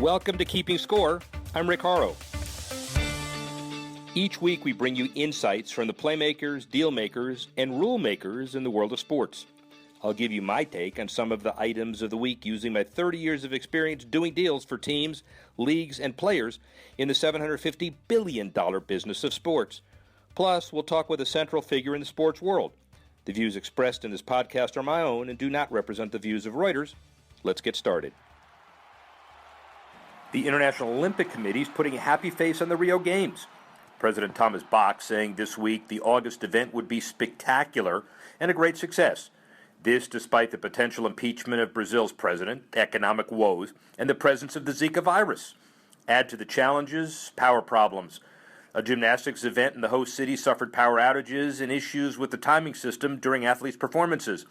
Welcome to Keeping Score. I'm Rick Horrow. Each week we bring you insights from the playmakers, deal makers, and rule makers in the world of sports. I'll give you my take on some of the items of the week using my 30 years of experience doing deals for teams, leagues, and players in the $750 billion business of sports. Plus, we'll talk with a central figure in the sports world. The views expressed in this podcast are my own and do not represent the views of Reuters. Let's get started. The International Olympic Committee is putting a happy face on the Rio Games. President Thomas Bach saying this week the August event would be spectacular and a great success. This despite the potential impeachment of Brazil's president, economic woes, and the presence of the Zika virus. Add to the challenges, power problems. A gymnastics event in the host city suffered power outages and issues with the timing system during athletes' performances.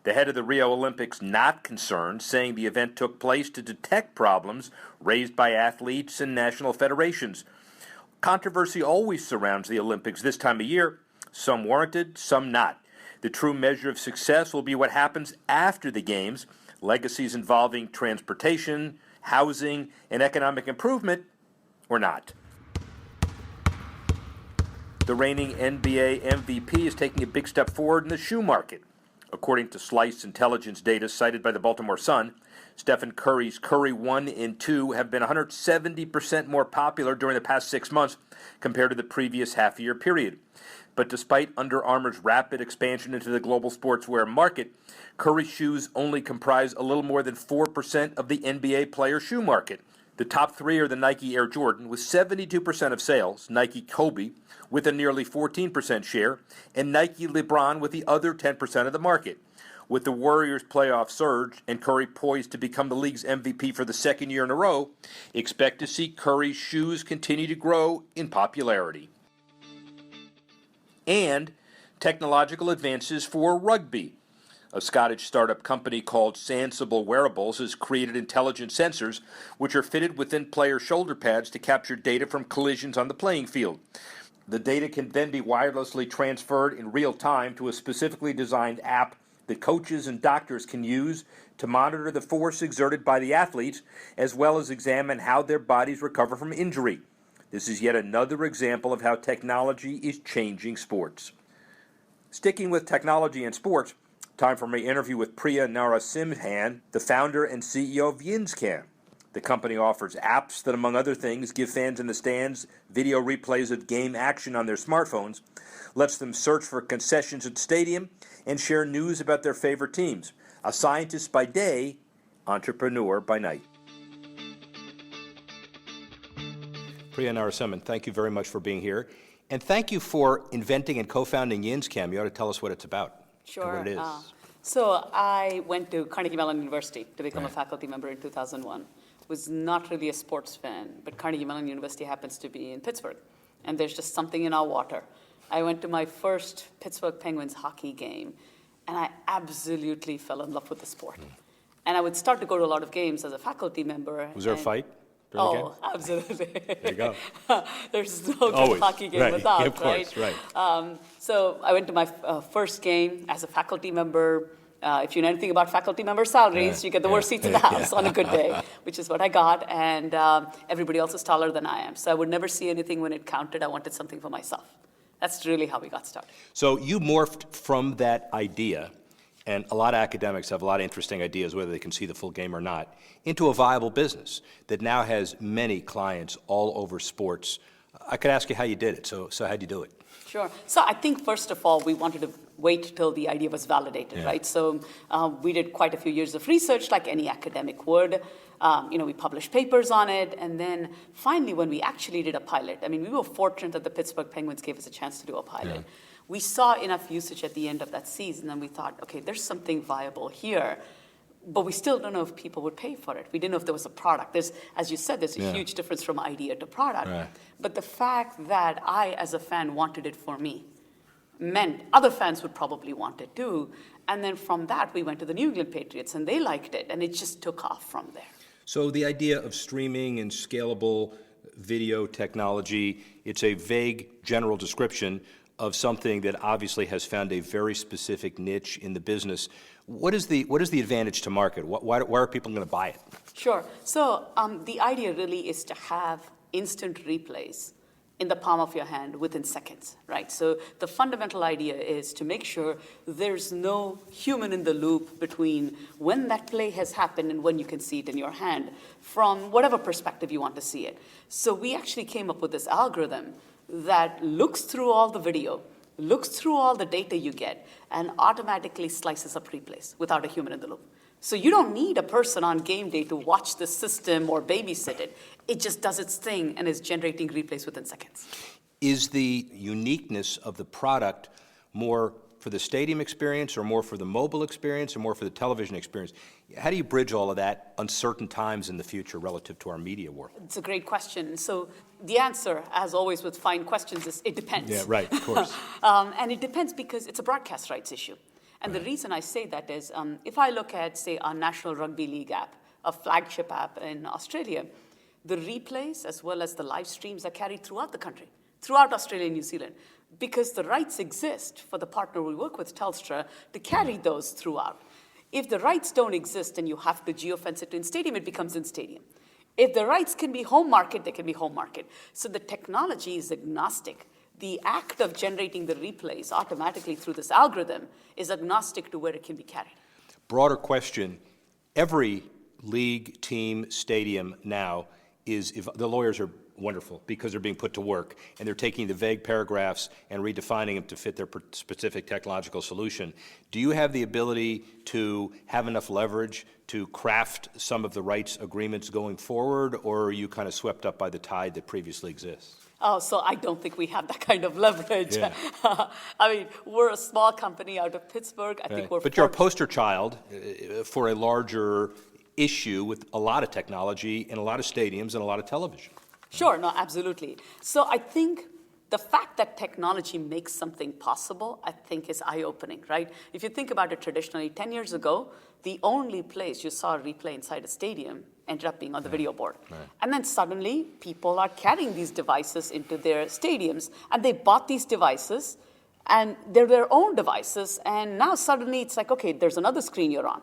The head of the Rio Olympics not concerned, saying the event took place to detect problems raised by athletes and national federations. Controversy always surrounds the Olympics this time of year, some warranted, some not. The true measure of success will be what happens after the Games, legacies involving transportation, housing, and economic improvement, or not. The reigning NBA MVP is taking a big step forward in the shoe market. According to Slice Intelligence data cited by the Baltimore Sun, Stephen Curry's Curry 1 and 2 have been 170% more popular during the past 6 months compared to the previous half-year period. But despite Under Armour's rapid expansion into the global sportswear market, Curry shoes only comprise a little more than 4% of the NBA player shoe market. The top three are the Nike Air Jordan with 72% of sales, Nike Kobe with a nearly 14% share, and Nike LeBron with the other 10% of the market. With the Warriors' playoff surge and Curry poised to become the league's MVP for the second year in a row, expect to see Curry's shoes continue to grow in popularity. And technological advances for rugby. A Scottish startup company called Sensible Wearables has created intelligent sensors which are fitted within player shoulder pads to capture data from collisions on the playing field. The data can then be wirelessly transferred in real time to a specifically designed app that coaches and doctors can use to monitor the force exerted by the athletes, as well as examine how their bodies recover from injury. This is yet another example of how technology is changing sports. Sticking with technology and sports, time for my interview with Priya Narasimhan, the founder and CEO of Yinscan. The company offers apps that, among other things, give fans in the stands video replays of game action on their smartphones, lets them search for concessions at the stadium, and share news about their favorite teams. A scientist by day, entrepreneur by night. Priya Narasimhan, thank you very much for being here. And thank you for inventing and co-founding Yinscan. You ought to tell us what it's about. Sure. And what it is. So I went to Carnegie Mellon University to become a faculty member in 2001. Was not really a sports fan, but Carnegie Mellon University happens to be in Pittsburgh, and there's just something in our water. I went to my first Pittsburgh Penguins hockey game, and I absolutely fell in love with the sport. And I would start to go to a lot of games as a faculty member. Was there a fight during the game? Oh, absolutely. There you go. There's no good hockey game without, of course, right? So I went to my first game as a faculty member. If you know anything about faculty member salaries, you get the worst seats in the house on a good day, which is what I got, and everybody else is taller than I am. So I would never see anything when it counted. I wanted something for myself. That's really how we got started. So you morphed from that idea, and a lot of academics have a lot of interesting ideas, whether they can see the full game or not, into a viable business that now has many clients all over sports. I could ask you how you did it, so how'd you do it? Sure. So I think, first of all, we wanted to wait till the idea was validated, right? So we did quite a few years of research, like any academic would. We published papers on it. And then finally, when we actually did a pilot, we were fortunate that the Pittsburgh Penguins gave us a chance to do a pilot. Yeah. We saw enough usage at the end of that season, and we thought, okay, there's something viable here. But we still don't know if people would pay for it. We didn't know if there was a product. As you said, there's a huge difference from idea to product. Right. But the fact that I, as a fan, wanted it for me meant other fans would probably want it too. And then from that, we went to the New England Patriots, and they liked it, and it just took off from there. So the idea of streaming and scalable video technology, it's a vague general description, of something that obviously has found a very specific niche in the business. What is the advantage to market? Why are people going to buy it? Sure. So the idea really is to have instant replays in the palm of your hand within seconds, right? So the fundamental idea is to make sure there's no human in the loop between when that play has happened and when you can see it in your hand from whatever perspective you want to see it. So we actually came up with this algorithm that looks through all the video, looks through all the data you get, and automatically slices up replays without a human in the loop. So you don't need a person on game day to watch the system or babysit it. It just does its thing and is generating replays within seconds. Is the uniqueness of the product more for the stadium experience or more for the mobile experience or more for the television experience? How do you bridge all of that uncertain times in the future relative to our media world? It's a great question. So the answer, as always with fine questions, is it depends. Yeah, right, of course. And it depends because it's a broadcast rights issue. And the reason I say that is if I look at, say, our National Rugby League app, a flagship app in Australia, the replays as well as the live streams are carried throughout the country, throughout Australia and New Zealand, because the rights exist for the partner we work with, Telstra, to carry those throughout. If the rights don't exist and you have to geofence it in stadium, it becomes in stadium. If the rights can be home market, they can be home market. So the technology is agnostic. The act of generating the replays automatically through this algorithm is agnostic to where it can be carried. Broader question, every league, team, stadium now is, if the lawyers are wonderful because they're being put to work and they're taking the vague paragraphs and redefining them to fit their specific technological solution. Do you have the ability to have enough leverage to craft some of the rights agreements going forward, or are you kind of swept up by the tide that previously exists? Oh, so I don't think we have that kind of leverage. Yeah. I mean, we're a small company out of Pittsburgh. I think we're. But you're a poster child for a larger issue with a lot of technology and a lot of stadiums and a lot of television. Sure, no, absolutely. So I think the fact that technology makes something possible, I think, is eye-opening, right? If you think about it traditionally, 10 years ago, the only place you saw a replay inside a stadium ended up being on the video board. Right. And then suddenly, people are carrying these devices into their stadiums, and they bought these devices, and they're their own devices, and now suddenly it's like, okay, there's another screen you're on.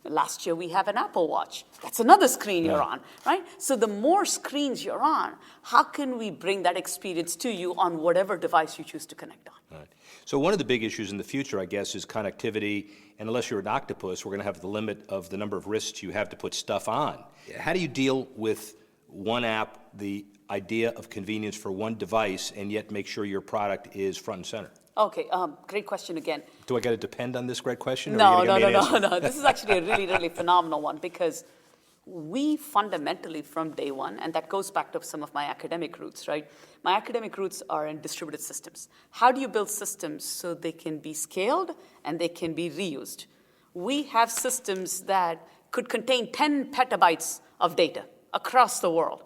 Last year we have an Apple Watch. That's another screen you're on, right? So the more screens you're on, how can we bring that experience to you on whatever device you choose to connect on? Right. So one of the big issues in the future, I guess, is connectivity. And unless you're an octopus, we're going to have the limit of the number of wrists you have to put stuff on. How do you deal with one app, the idea of convenience for one device, and yet make sure your product is front and center? Okay, great question again. Do I got to depend on this great question? No. This is actually a really, really phenomenal one because we fundamentally from day one, and that goes back to some of my academic roots, right? My academic roots are in distributed systems. How do you build systems so they can be scaled and they can be reused? We have systems that could contain 10 petabytes of data across the world.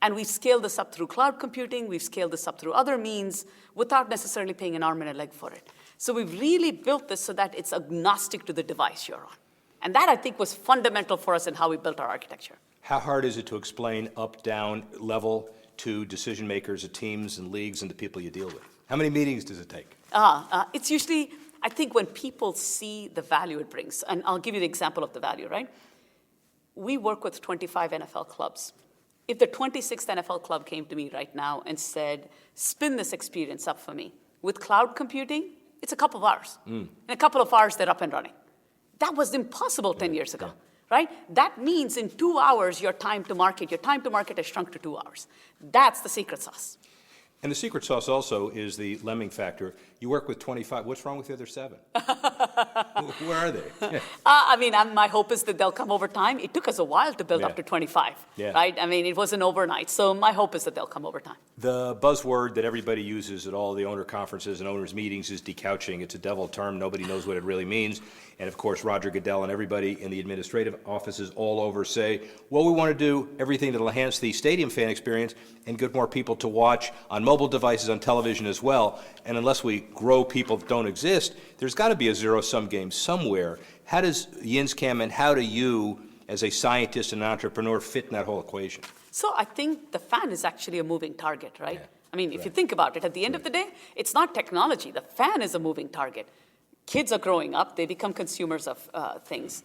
And we've scaled this up through cloud computing, we've scaled this up through other means without necessarily paying an arm and a leg for it. So we've really built this so that it's agnostic to the device you're on. And that, I think, was fundamental for us in how we built our architecture. How hard is it to explain up, down, level to decision makers at teams and leagues and the people you deal with? How many meetings does it take? It's usually, I think, when people see the value it brings. And I'll give you the example of the value, right? We work with 25 NFL clubs. If the 26th NFL club came to me right now and said, spin this experience up for me, with cloud computing, it's a couple of hours. In a couple of hours, they're up and running. That was impossible 10 years ago, right? That means in 2 hours, your time to market has shrunk to 2 hours. That's the secret sauce. And the secret sauce also is the lemming factor. You work with 25. What's wrong with the other 7? Where are they? My hope is that they'll come over time. It took us a while to build up to 25, right? I mean, it wasn't overnight. So my hope is that they'll come over time. The buzzword that everybody uses at all the owner conferences and owners meetings is decouching. It's a devil term. Nobody knows what it really means. And, of course, Roger Goodell and everybody in the administrative offices all over say, well, we want to do everything that will enhance the stadium fan experience and get more people to watch on mobile devices, on television as well. And unless we grow people that don't exist, there's got to be a zero-sum game somewhere. How does Yinscam and how do you, as a scientist and an entrepreneur, fit in that whole equation? So I think the fan is actually a moving target, right? I mean, if you think about it, at the end of the day, it's not technology. The fan is a moving target. Kids are growing up. They become consumers of things.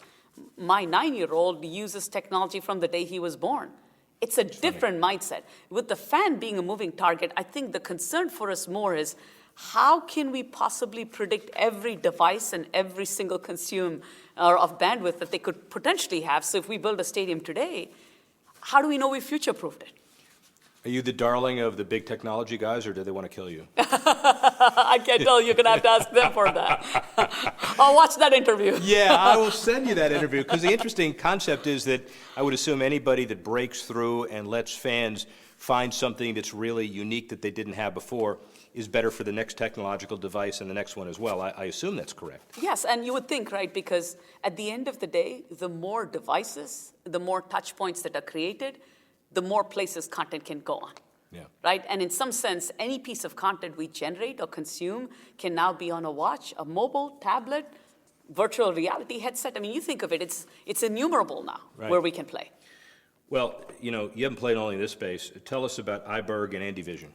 My 9-year-old uses technology from the day he was born. It's a different mindset. With the fan being a moving target, I think the concern for us more is how can we possibly predict every device and every single consume of bandwidth that they could potentially have? So if we build a stadium today, how do we know we future-proofed it? Are you the darling of the big technology guys, or do they want to kill you? I can't tell. You're going to have to ask them for that. I'll watch that interview. Yeah, I will send you that interview, because the interesting concept is that I would assume anybody that breaks through and lets fans find something that's really unique that they didn't have before is better for the next technological device and the next one as well. I assume that's correct. Yes, and you would think, right, because at the end of the day, the more devices, the more touch points that are created, the more places content can go on. Yeah. Right? And in some sense, any piece of content we generate or consume can now be on a watch, a mobile, tablet, virtual reality headset. I mean, you think of it, it's innumerable now where we can play. Well, you haven't played only in this space. Tell us about iBerg and Andyvision.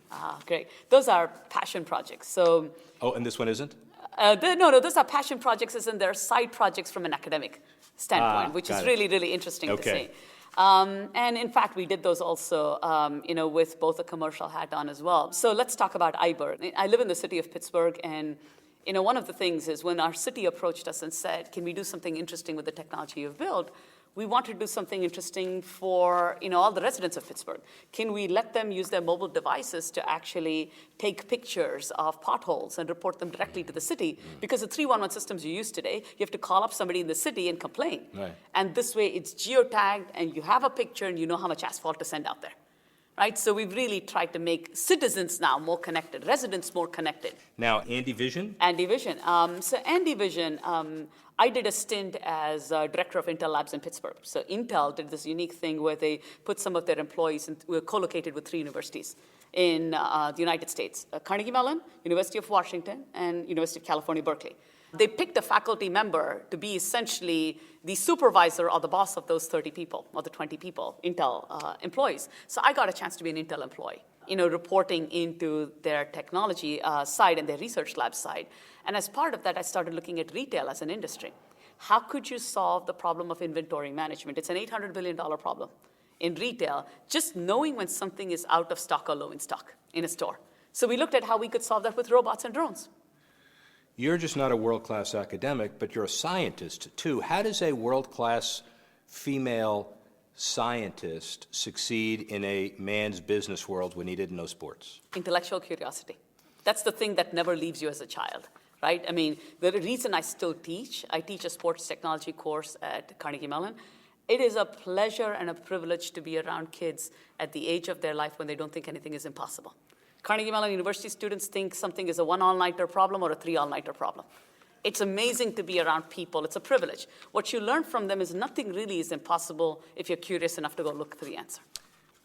Great. Those are passion projects. So. Oh, and this one isn't? No, those are passion projects, as in they're side projects from an academic standpoint, which is really, really interesting to see. And in fact, we did those also, with both a commercial hat on as well. So let's talk about iBerg. I live in the city of Pittsburgh, and one of the things is when our city approached us and said, can we do something interesting with the technology you've built? We wanted to do something interesting for all the residents of Pittsburgh. Can we let them use their mobile devices to actually take pictures of potholes and report them directly to the city? Because the 311 systems you use today, you have to call up somebody in the city and complain. Right. And this way it's geotagged and you have a picture and you know how much asphalt to send out there. Right? So we've really tried to make citizens now more connected, residents more connected. Now, Andyvision? Andyvision. So Andyvision, I did a stint as director of Intel Labs in Pittsburgh. So Intel did this unique thing where they put some of their employees, were co-located with 3 universities in the United States, Carnegie Mellon, University of Washington, and University of California, Berkeley. They picked a faculty member to be essentially the supervisor or the boss of those 30 people or the 20 people, Intel employees. So I got a chance to be an Intel employee, reporting into their technology side and their research lab side. And as part of that, I started looking at retail as an industry. How could you solve the problem of inventory management? It's an $800 billion problem in retail, just knowing when something is out of stock or low in stock in a store. So we looked at how we could solve that with robots and drones. You're just not a world-class academic, but you're a scientist, too. How does a world-class female scientist succeed in a man's business world when he didn't know sports? Intellectual curiosity. That's the thing that never leaves you as a child, right? I mean, the reason I still teach, I teach a sports technology course at Carnegie Mellon. It is a pleasure and a privilege to be around kids at the age of their life when they don't think anything is impossible. Carnegie Mellon University students think something is a 1 all-nighter problem or a 3 all-nighter problem. It's amazing to be around people. It's a privilege. What you learn from them is nothing really is impossible if you're curious enough to go look for the answer.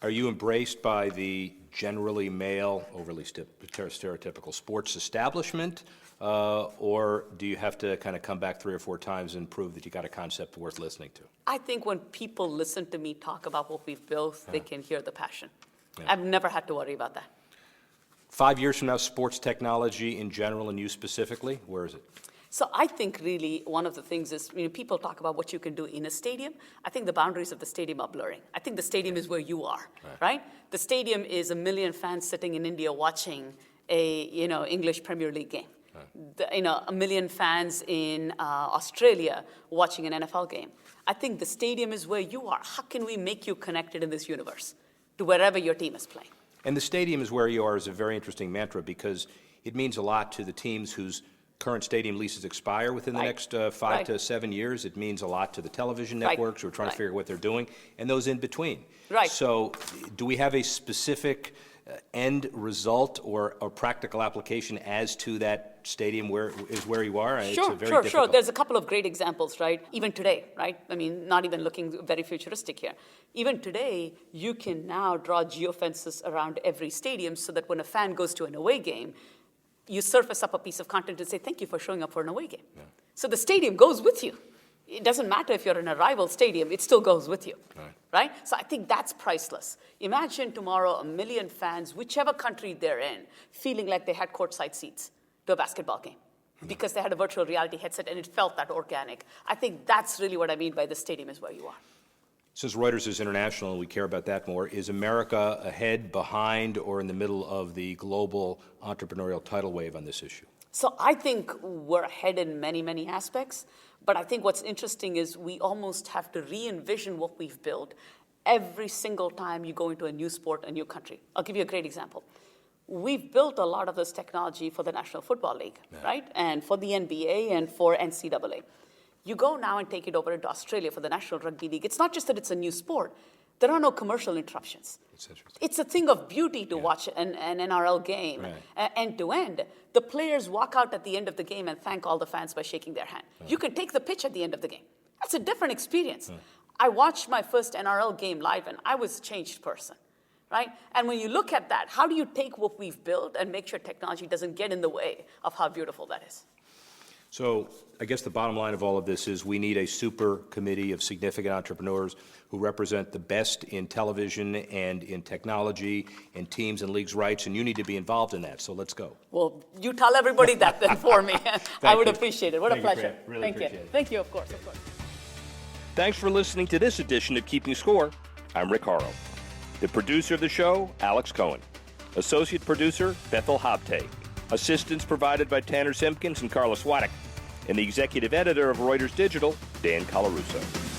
Are you embraced by the generally male, overly stereotypical sports establishment, or do you have to kind of come back 3 or 4 times and prove that you got a concept worth listening to? I think when people listen to me talk about what we've built, they can hear the passion. I've never had to worry about that. 5 years from now, sports technology in general and you specifically, where is it? So I think really one of the things is, people talk about what you can do in a stadium. I think the boundaries of the stadium are blurring. I think the stadium is where you are, right? The stadium is 1 million fans sitting in India watching a, English Premier League game. Right. 1 million fans in Australia watching an NFL game. I think the stadium is where you are. How can we make you connected in this universe to wherever your team is playing? And the stadium is where you are is a very interesting mantra because it means a lot to the teams whose current stadium leases expire within the next 5 to 7 years. It means a lot to the television networks who are trying to figure out what they're doing, and those in between. Right. So do we have a specific end result or practical application as to that stadium where you are? Sure. There's a couple of great examples, right? Even today, right? I mean, not even looking very futuristic here. Even today, you can now draw geofences around every stadium so that when a fan goes to an away game, you surface up a piece of content and say, thank you for showing up for an away game. Yeah. So the stadium goes with you. it doesn't matter if you're in a rival stadium, it still goes with you, right? So I think that's priceless. Imagine tomorrow 1 million fans, whichever country they're in, feeling like they had courtside seats to a basketball game because they had a virtual reality headset and it felt that organic. I think that's really what I mean by the stadium is where you are. Since Reuters is international and we care about that more, is America ahead, behind, or in the middle of the global entrepreneurial tidal wave on this issue? So I think we're ahead in many, many aspects. But I think what's interesting is we almost have to re-envision what we've built every single time you go into a new sport, a new country. I'll give you a great example. We've built a lot of this technology for the National Football League, right? And for the NBA and for NCAA. You go now and take it over into Australia for the National Rugby League. It's not just that it's a new sport. There are no commercial interruptions. It's a thing of beauty to watch an NRL game end to end. The players walk out at the end of the game and thank all the fans by shaking their hand. You can take the pitch at the end of the game. That's a different experience. I watched my first NRL game live and I was a changed person, right? And when you look at that, how do you take what we've built and make sure technology doesn't get in the way of how beautiful that is? So I guess the bottom line of all of this is we need a super committee of significant entrepreneurs who represent the best in television and in technology and teams and leagues' rights, and you need to be involved in that, so let's go. Well, you tell everybody that then for me. I would appreciate it. What a Thank you, pleasure. Priya. Really Thank you. appreciate it. Thank you, of course. Thanks for listening to this edition of Keeping Score. I'm Rick Horrow. The producer of the show, Alex Cohen. Associate producer, Bethel Habte. Assistance provided by Tanner Simpkins and Carlos Waddick. And the executive editor of Reuters Digital, Dan Colarusso.